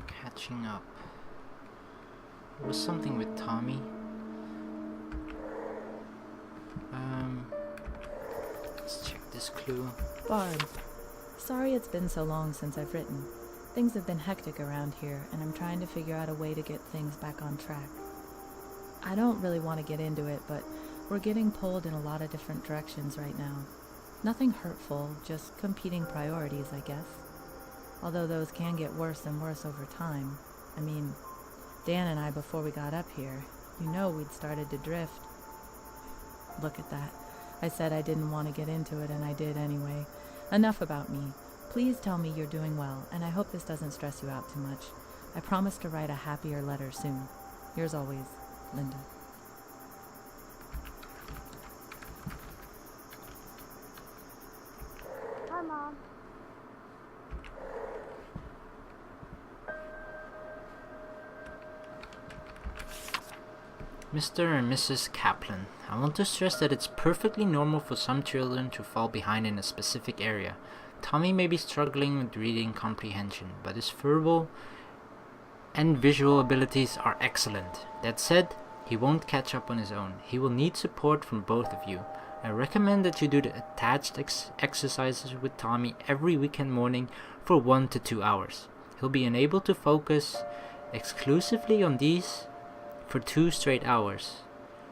Catching up. There was something with Tommy. Let's check this clue. Barb, sorry it's been so long since I've written. Things have been hectic around here, and I'm trying to figure out a way to get things back on track. I don't really want to get into it, but we're getting pulled in a lot of different directions right now. Nothing hurtful, just competing priorities, I guess. Although those can get worse and worse over time. I mean, Dan and I, before we got up here, we'd started to drift. Look at that. I said I didn't want to get into it, and I did anyway. Enough about me. Please tell me you're doing well, and I hope this doesn't stress you out too much. I promise to write a happier letter soon. Yours always, Linda. Hi, Mom. Mr. and Mrs. Kaplan, I want to stress that it's perfectly normal for some children to fall behind in a specific area. Tommy may be struggling with reading comprehension, but his verbal and visual abilities are excellent. That said, he won't catch up on his own. He will need support from both of you. I recommend that you do the attached exercises with Tommy every weekend morning for 1 to 2 hours. He'll be unable to focus exclusively on these for 2 straight hours,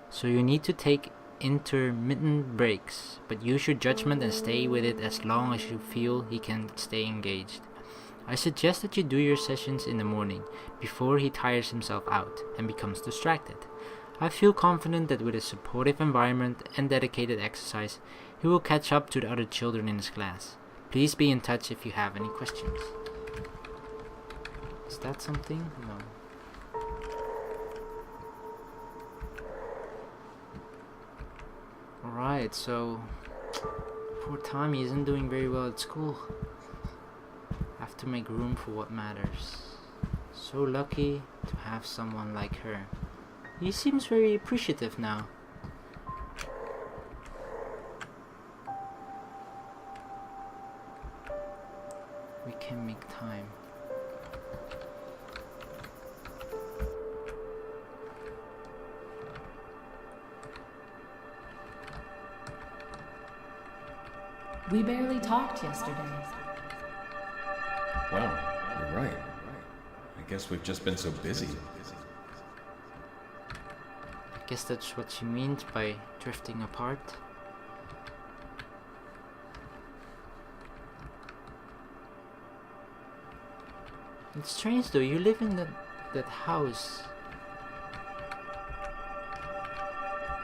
so you need to take intermittent breaks, but use your judgment and stay with it as long as you feel he can stay engaged. I suggest that you do your sessions in the morning, before he tires himself out and becomes distracted. I feel confident that with a supportive environment and dedicated exercise, he will catch up to the other children in his class. Please be in touch if you have any questions. Is that something? No. Alright, so poor Tommy isn't doing very well at school. Have to make room for what matters. So lucky to have someone like her. He seems very appreciative now. We can make time. We barely talked yesterday. Wow, you're right. I guess we've just been so busy. I guess that's what she means by drifting apart. It's strange though, you live in that house.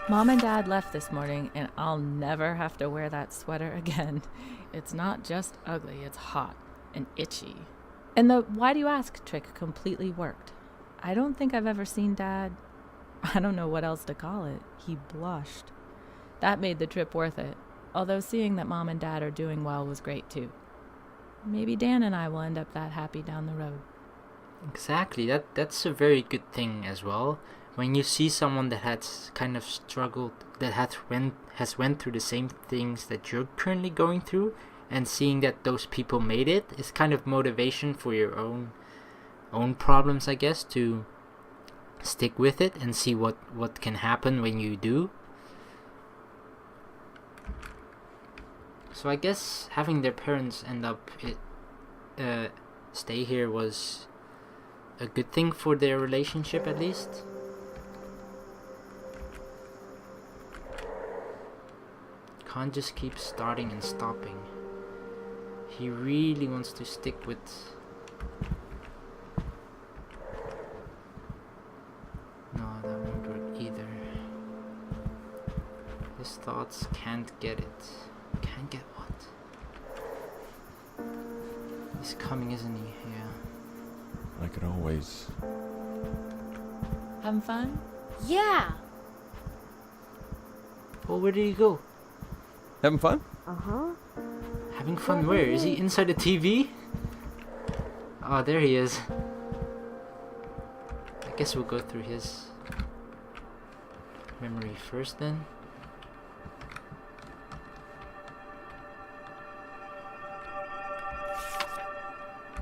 Mom and Dad left this morning, and I'll never have to wear that sweater again. It's not just ugly, it's hot and itchy. And the why do you ask trick completely worked. I don't think I've ever seen Dad, I don't know what else to call it. He blushed. That made the trip worth it, although seeing that Mom and Dad are doing well was great too. Maybe Dan and I will end up that happy down the road. Exactly, that's a very good thing as well. When you see someone that has kind of struggled, that has went through the same things that you're currently going through, and seeing that those people made it is kind of motivation for your own problems, I guess, to stick with it and see what can happen when you do. So I guess having their parents end up stay here was a good thing for their relationship, at least. Can't just keep starting and stopping. He really wants to stick with... No, that won't work either. His thoughts can't get it. Can't get what? He's coming, isn't he? Yeah. Like it always. Having fun? Yeah. Well, where did he go? Having fun? Uh-huh. Having fun where? Is he inside the TV? Oh, there he is. I guess we'll go through his memory first then.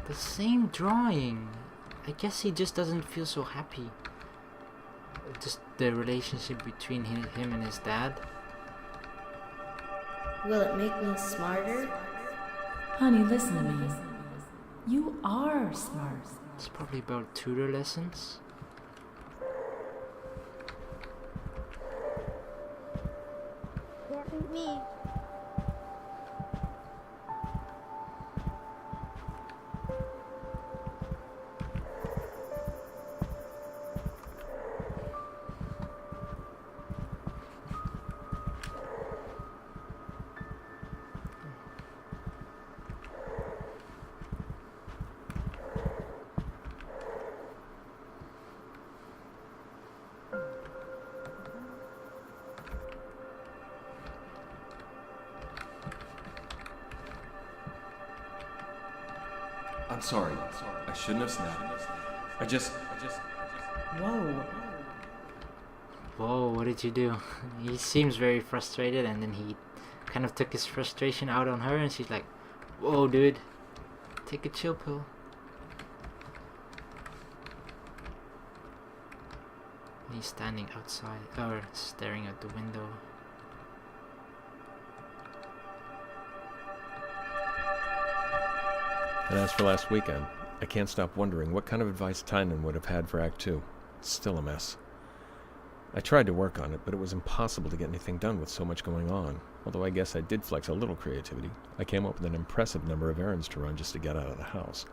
The same drawing. I guess he just doesn't feel so happy. Just the relationship between him and his dad. Will it make me smarter? Honey, listen to me. You are smart. It's probably about tutor lessons. Can't beat me. I'm sorry. I shouldn't have snapped. I just... Whoa. Whoa, what did you do? He seems very frustrated, and then he kind of took his frustration out on her, and she's like, whoa, dude, take a chill pill. And he's standing outside, or staring out the window. And as for last weekend, I can't stop wondering what kind of advice Tynan would have had for Act 2. It's still a mess. I tried to work on it, but it was impossible to get anything done with so much going on. Although I guess I did flex a little creativity. I came up with an impressive number of errands to run just to get out of the house.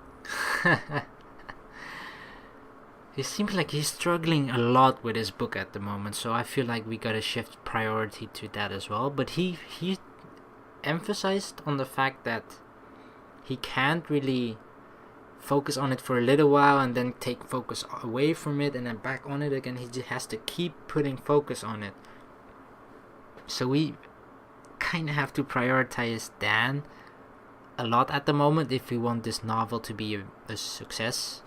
It seems like he's struggling a lot with his book at the moment, so I feel like we gotta shift priority to that as well. But he emphasized on the fact that he can't really focus on it for a little while and then take focus away from it and then back on it again. He just has to keep putting focus on it. So we kind of have to prioritize Dan a lot at the moment if we want this novel to be a success.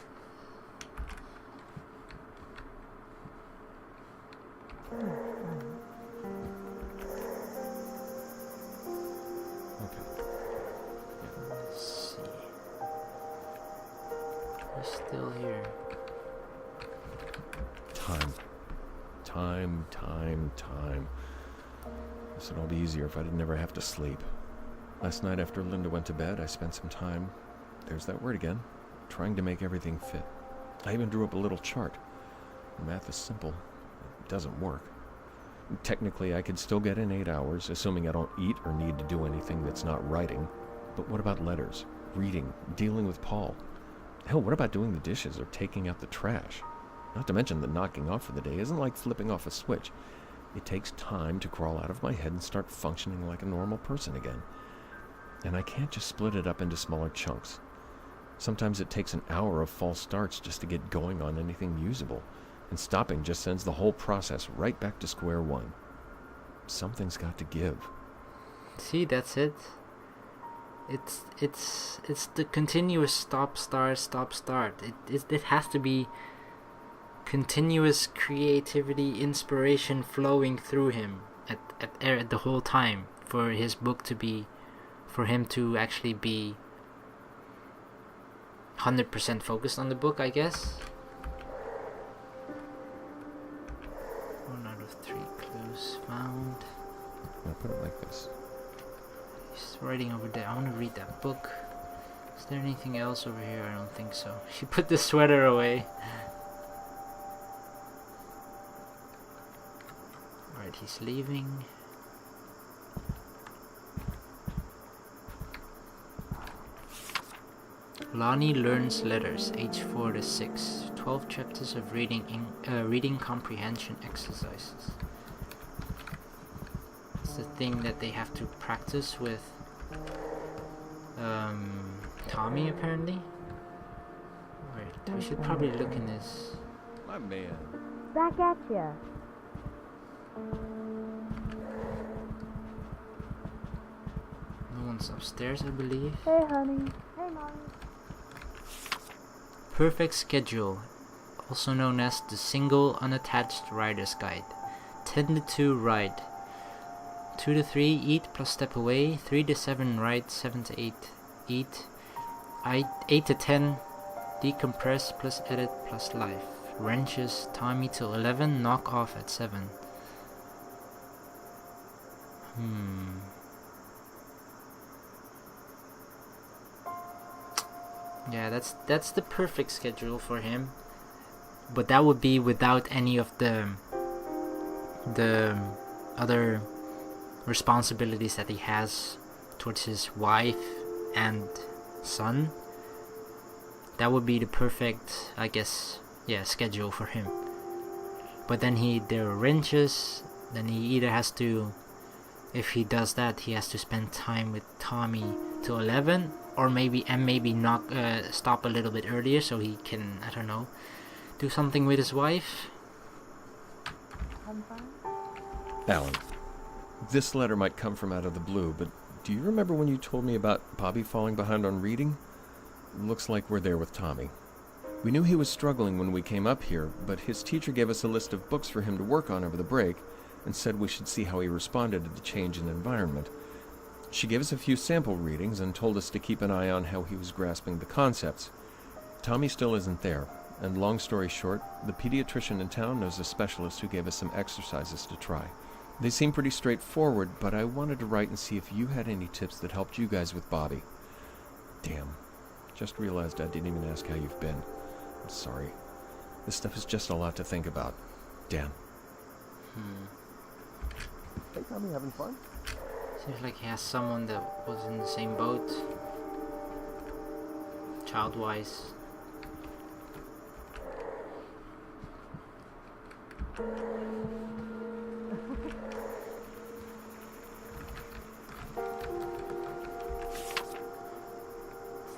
Still here. Time. This would all be easier if I didn't ever have to sleep. Last night after Linda went to bed, I spent some time, there's that word again, trying to make everything fit. I even drew up a little chart. The math is simple. It doesn't work. Technically, I could still get in 8 hours, assuming I don't eat or need to do anything that's not writing. But what about letters, reading, dealing with Paul? Hell, what about doing the dishes or taking out the trash? Not to mention that knocking off for the day isn't like flipping off a switch. It takes time to crawl out of my head and start functioning like a normal person again. And I can't just split it up into smaller chunks. Sometimes it takes an hour of false starts just to get going on anything usable, and stopping just sends the whole process right back to square one. Something's got to give. See, that's it. It's the continuous stop start. It has to be continuous creativity, inspiration flowing through him at the whole time for his book to be, for him to actually be 100% focused on the book, I guess. 1 out of 3 clues found. I'll put it like this. He's writing over there. I want to read that book. Is there anything else over here? I don't think so. She put the sweater away. Alright, he's leaving. Lonnie learns letters, age 4 to 6. 12 chapters of reading comprehension exercises. It's the thing that they have to practice with Tommy, apparently. Wait, we should probably look in his... My man. Back at ya. No one's upstairs, I believe. Hey, honey. Hey, mommy. perfect schedule, also known as the single unattached rider's guide. 10 to 2 ride, 2 to 3 eat plus step away, 3 to 7 ride, 7 to 8 eat, 8 to 10 decompress plus edit plus life. Wrenches Tommy till 11, knock off at 7. Yeah, that's the perfect schedule for him. But that would be without any of the other responsibilities that he has towards his wife and son. That would be the perfect, I guess, schedule for him. But then there are wrenches. Then he either has to, if he does that, he has to spend time with Tommy till 11, or maybe stop a little bit earlier so he can, I don't know, do something with his wife. Alan, this letter might come from out of the blue, but do you remember when you told me about Bobby falling behind on reading? Looks like we're there with Tommy. We knew he was struggling when we came up here, but his teacher gave us a list of books for him to work on over the break and said we should see how he responded to the change in environment. She gave us a few sample readings and told us to keep an eye on how he was grasping the concepts. Tommy still isn't there, and long story short, the pediatrician in town knows a specialist who gave us some exercises to try. They seem pretty straightforward, but I wanted to write and see if you had any tips that helped you guys with Bobby. Damn. Just realized I didn't even ask how you've been. I'm sorry. This stuff is just a lot to think about. Dan. Hey, Tommy, having fun? Seems like he has someone that was in the same boat, child-wise.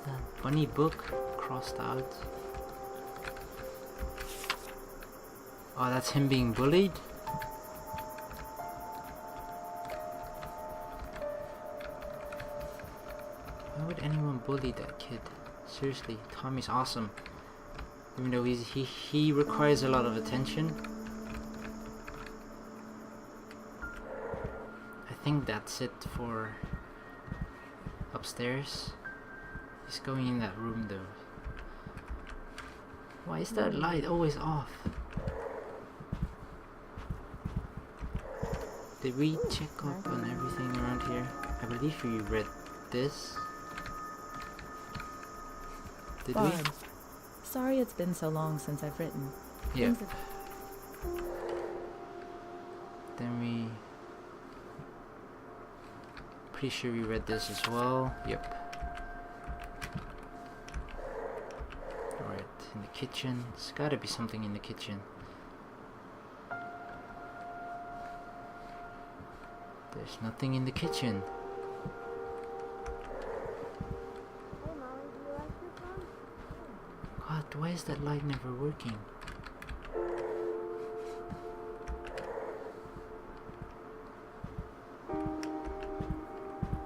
That funny book crossed out. Oh, that's him being bullied? Why would anyone bully that kid? Seriously, Tommy's awesome. Even though he requires a lot of attention. I think that's it for upstairs. He's going in that room though. Why is that light always off? Did we check up on everything around here? I believe we read this. Did we? Sorry it's been so long since I've written. Yeah. Things have- Then we... Pretty sure we read this as well. Yep. Alright, in the kitchen. There's gotta be something in the kitchen. There's nothing in the kitchen. Hey, Molly, do you like your phone? God, why is that light never working?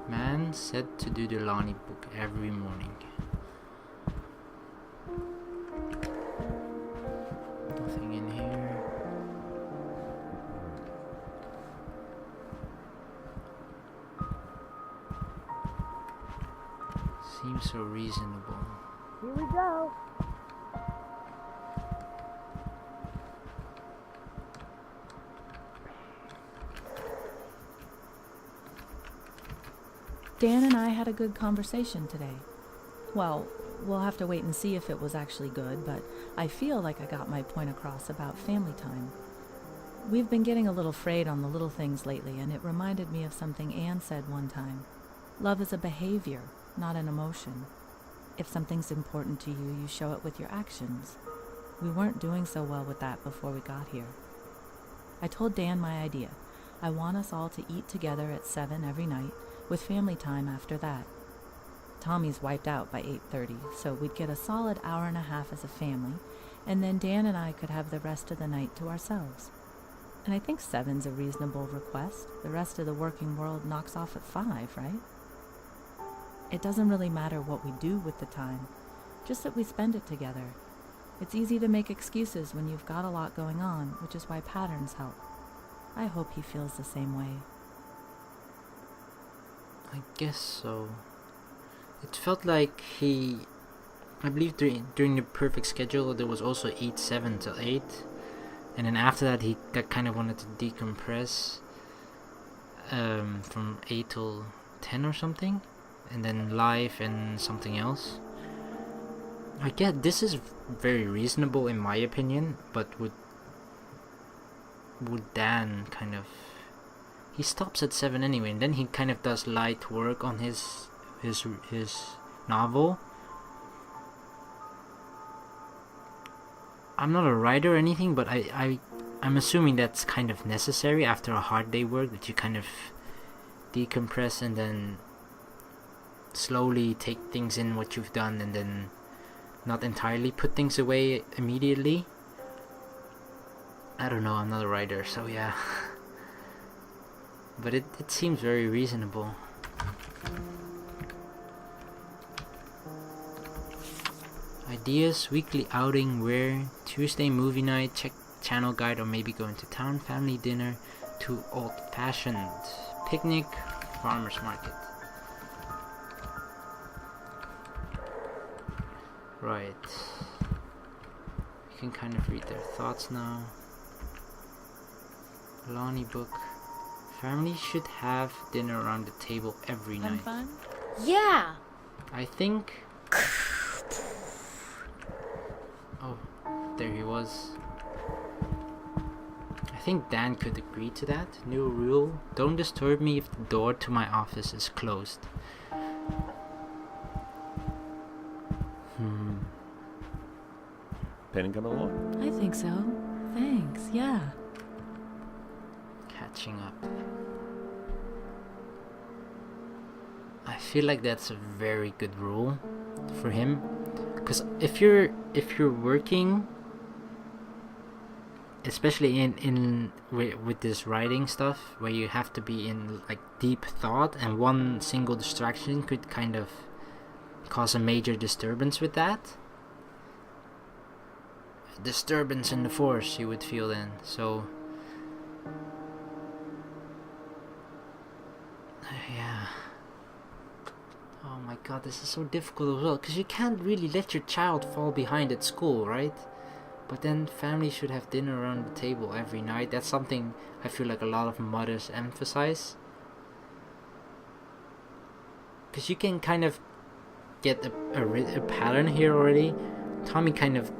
Man said to do the Lonnie book every morning. Nothing in here. Seems so reasonable. Here we go. Dan and I had a good conversation today. Well, we'll have to wait and see if it was actually good, but I feel like I got my point across about family time. We've been getting a little frayed on the little things lately, and it reminded me of something Anne said one time. Love is a behavior, not an emotion. If something's important to you, you show it with your actions. We weren't doing so well with that before we got here. I told Dan my idea. I want us all to eat together at 7 every night, with family time after that. Tommy's wiped out by 8:30, so we'd get a solid hour and a half as a family, and then Dan and I could have the rest of the night to ourselves. And I think 7's a reasonable request. The rest of the working world knocks off at 5, right? It doesn't really matter what we do with the time, just that we spend it together, It's easy to make excuses when you've got a lot going on, which is why patterns help. I hope he feels the same way. I guess so. It felt like I believe during the perfect schedule there was also 7 till 8. And then after that he kind of wanted to decompress from 8 till 10 or something. And then live and something else. I get this is very reasonable in my opinion, but would Dan kind of... He stops at 7 anyway, and then he kind of does light work on his novel. I'm not a writer or anything, but I'm assuming that's kind of necessary after a hard day work, that you kind of decompress and then slowly take things in what you've done and then not entirely put things away immediately. I don't know, I'm not a writer, so yeah. But it seems very reasonable. Ideas, weekly outing, where, Tuesday movie night, check channel guide, or maybe going to town, family dinner, to old-fashioned, picnic, farmer's market. Right. You can kind of read their thoughts now. Lonnie book. Family should have dinner around the table every night. Fun? Yeah. I think... Oh, there he was. I think Dan could agree to that. New rule: don't disturb me if the door to my office is closed. Penny coming along? I think so. Thanks, yeah. Catching up. I feel like that's a very good rule for him, because if you're working, especially in with this writing stuff, where you have to be in like deep thought, and one single distraction could kind of cause a major disturbance with that. Disturbance in the force you would feel then. So yeah. Oh my god, this is so difficult as well, because you can't really let your child fall behind at school, right? But then family should have dinner around the table every night. That's something I feel like a lot of mothers emphasize, because you can kind of get a pattern here already. Tommy kind of,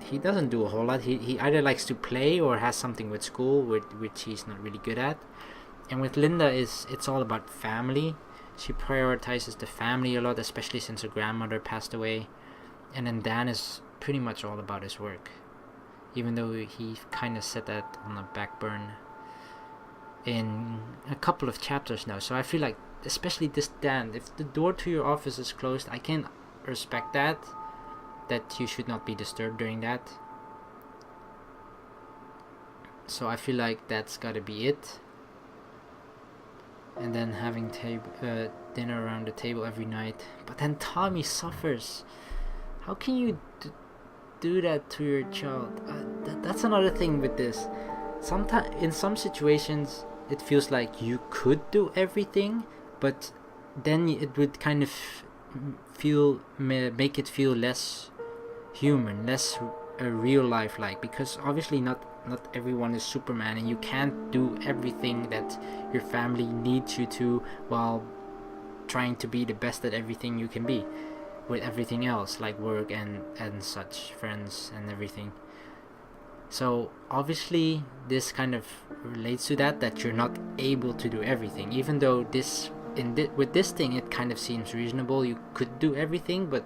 he doesn't do a whole lot. He either likes to play or has something with school, which he's not really good at. And with Linda, it's all about family. She prioritizes the family a lot, especially since her grandmother passed away. And then Dan is pretty much all about his work, even though he kind of set that on the back burner in a couple of chapters now. So I feel like, especially this Dan, if the door to your office is closed, I can respect that you should not be disturbed during that. So I feel like that's gotta be it. And then having dinner around the table every night. But then Tommy suffers. How can you do that to your child? That's another thing with this. Sometimes in some situations it feels like you could do everything, but then it would kind of make it feel less human, less real life like, because obviously not everyone is Superman, and you can't do everything that your family needs you to while trying to be the best at everything you can be with everything else like work and such, friends and everything. So obviously this kind of relates to that you're not able to do everything, even though with this thing it kind of seems reasonable. You could do everything, but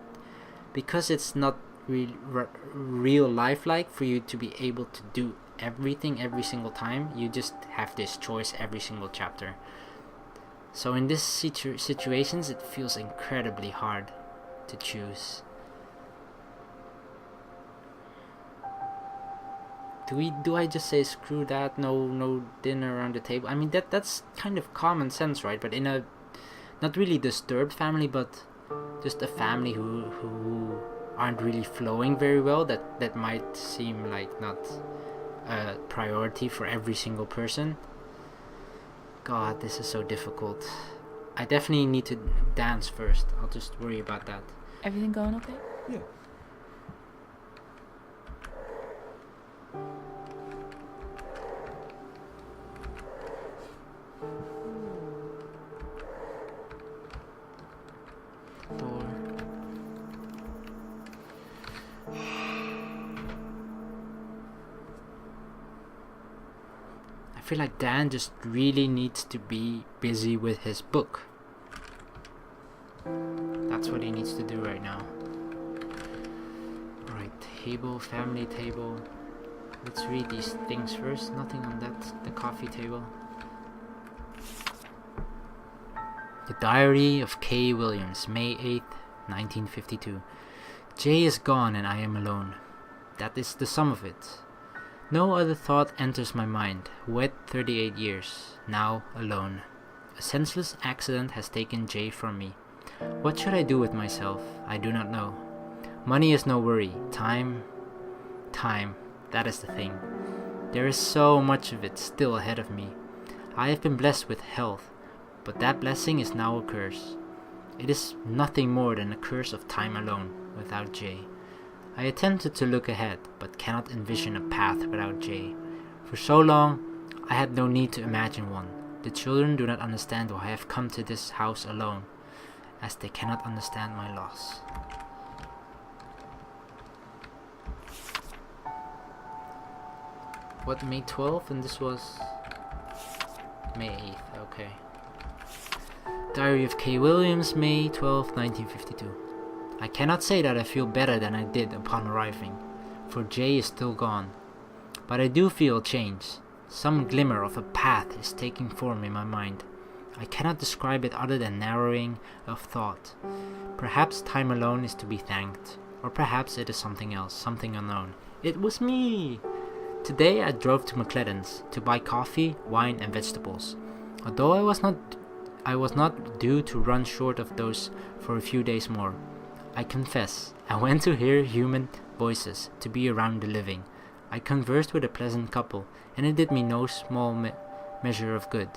because it's not real life like for you to be able to do everything every single time, you just have this choice every single chapter. So in this situations it feels incredibly hard to choose. Do I just say screw that, no dinner around the table? I mean that's kind of common sense, right? But in a not really disturbed family, but just a family who aren't really flowing very well, that might seem like not a priority for every single person. God, this is so difficult. I definitely need to dance first. I'll just worry about that. Everything going okay? Yeah. Door. I feel like Dan just really needs to be busy with his book. That's what he needs to do right now. Right, table, family table. Let's read these things first. Nothing on the coffee table. The Diary of K. Williams, May 8th, 1952. Jay is gone and I am alone. That is the sum of it. No other thought enters my mind. Wed 38 years, now alone. A senseless accident has taken Jay from me. What should I do with myself? I do not know. Money is no worry. Time, that is the thing. There is so much of it still ahead of me. I have been blessed with health, but that blessing is now a curse. It is nothing more than a curse of time alone, without Jay. I attempted to look ahead, but cannot envision a path without Jay. For so long, I had no need to imagine one. The children do not understand why I have come to this house alone, as they cannot understand my loss. What, May 12th? And this was May 8th, okay. Diary of K. Williams, May 12th, 1952. I cannot say that I feel better than I did upon arriving, for Jay is still gone. But I do feel a change. Some glimmer of a path is taking form in my mind. I cannot describe it other than narrowing of thought. Perhaps time alone is to be thanked, or perhaps it is something else, something unknown. It was me! Today I drove to McClellan's to buy coffee, wine and vegetables. Although I was not due to run short of those for a few days more. I confess, I went to hear human voices, to be around the living. I conversed with a pleasant couple, and it did me no small measure of good.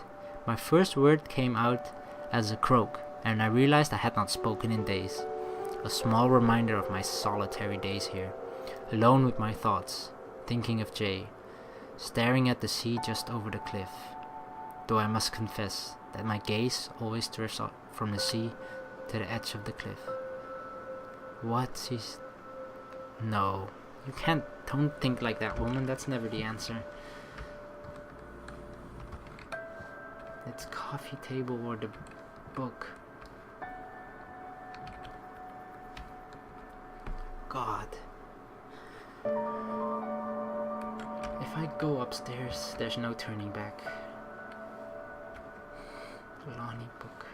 My first word came out as a croak, and I realized I had not spoken in days. A small reminder of my solitary days here, alone with my thoughts, thinking of Jay, staring at the sea just over the cliff. Though I must confess that my gaze always drifts from the sea to the edge of the cliff. What is... No, you can't... Don't think like that, woman. That's never the answer. It's coffee table or the book. God. If I go upstairs, there's no turning back. Lonnie book.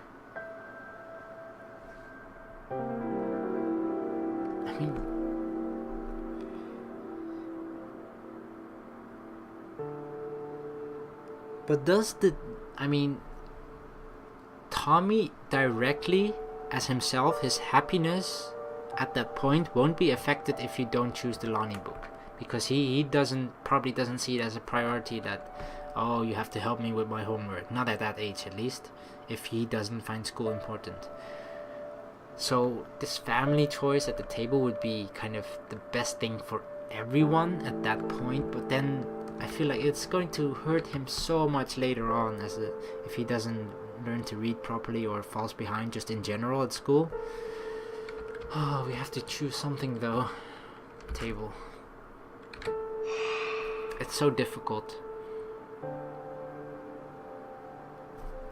I mean... But does Tommy directly as himself, his happiness at that point won't be affected if you don't choose the Lonnie book, because he probably doesn't see it as a priority that, oh, you have to help me with my homework, not at that age at least, if he doesn't find school important. So this family choice at the table would be kind of the best thing for everyone at that point, but then I feel like it's going to hurt him so much later on if he doesn't learn to read properly or falls behind just in general at school. Oh, we have to choose something though. Table. It's so difficult.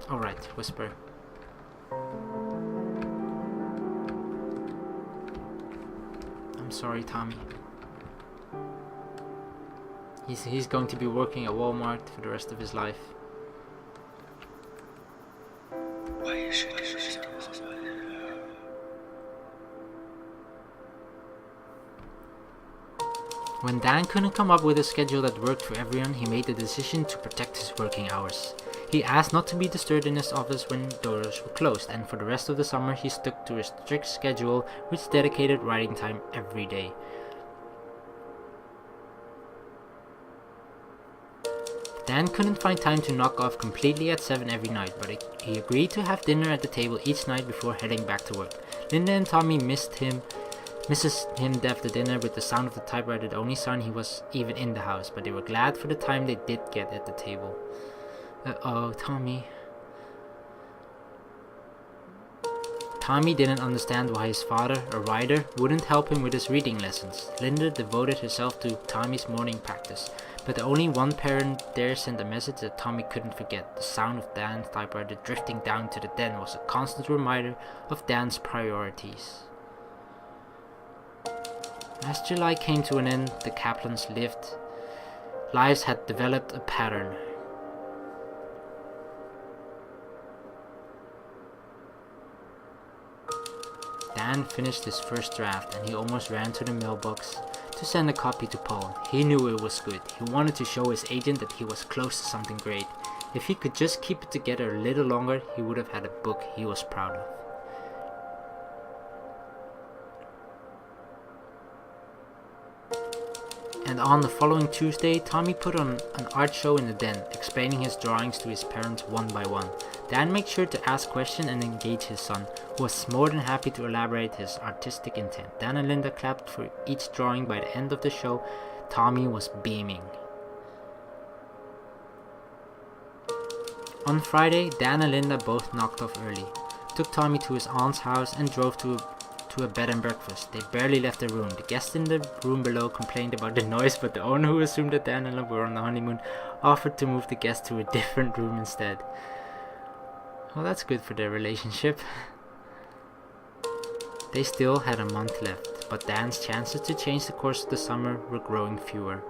Alright, whisper. I'm sorry, Tommy. He's going to be working at Walmart for the rest of his life. Why should you When Dan couldn't come up with a schedule that worked for everyone, he made the decision to protect his working hours. He asked not to be disturbed in his office when doors were closed, and for the rest of the summer he stuck to a strict schedule which dedicated writing time every day. Dan couldn't find time to knock off completely at 7 every night, but he agreed to have dinner at the table each night before heading back to work. Linda and Tommy misses him after dinner with the sound of the typewriter, the only sign he was even in the house, but they were glad for the time they did get at the table. Uh-oh, Tommy. Tommy didn't understand why his father, a writer, wouldn't help him with his reading lessons. Linda devoted herself to Tommy's morning practice, but only one parent dare send a message that Tommy couldn't forget. The sound of Dan's typewriter drifting down to the den was a constant reminder of Dan's priorities. As July came to an end, the Kaplans' lives had developed a pattern. Dan finished his first draft and he almost ran to the mailbox to send a copy to Paul. He knew it was good. He wanted to show his agent that he was close to something great. If he could just keep it together a little longer, he would have had a book he was proud of. And on the following Tuesday, Tommy put on an art show in the den, explaining his drawings to his parents one by one. Dan made sure to ask questions and engage his son, who was more than happy to elaborate his artistic intent. Dan and Linda clapped for each drawing. By the end of the show, Tommy was beaming. On Friday, Dan and Linda both knocked off early, took Tommy to his aunt's house and drove to a bed and breakfast. They barely left the room. The guests in the room below complained about the noise, but the owner, who assumed that Dan and Linda were on the honeymoon, offered to move the guests to a different room instead. Well, that's good for their relationship. They still had a month left, but Dan's chances to change the course of the summer were growing fewer.